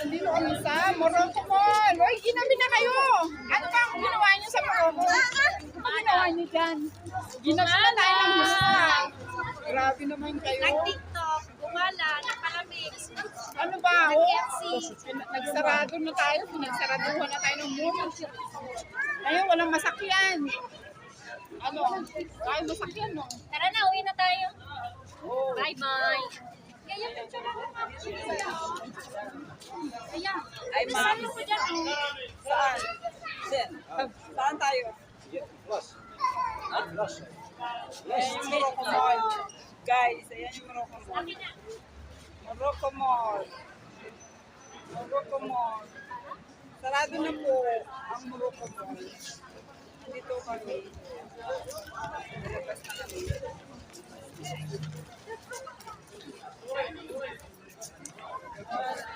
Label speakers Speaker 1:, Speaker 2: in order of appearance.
Speaker 1: nandito kami sa Morocco Mall. Uy, ginabi na kayo. Ano ba ang ginawa niyo sa Morocco? Ano ginawa niyo dyan? Ginabi na tayo ng gusto. Grabe naman kayo.
Speaker 2: Nag-TikTok, gumala, napalamig.
Speaker 1: Ano ba? Oh,
Speaker 2: Nag-FC.
Speaker 1: nagsarado na tayo. Pinagsaraduhan na tayo ng mall. Ngayon, walang masakyan. Ano? Tayo masakyan, no?
Speaker 2: Tara na, uwi na tayo.
Speaker 1: Oh.
Speaker 2: Bye-bye. Kaya picture lang ang Ayan.
Speaker 1: Ay, ma'am.
Speaker 2: Saan ko dyan, oh?
Speaker 1: Saan? Saan tayo? Ayan yung Morocco Mall. Guys, ayan yung Morocco Mall. Morocco Mall. Morocco Mall. Sarado na po ang Morocco Mall. Dito kami. Labas na kami.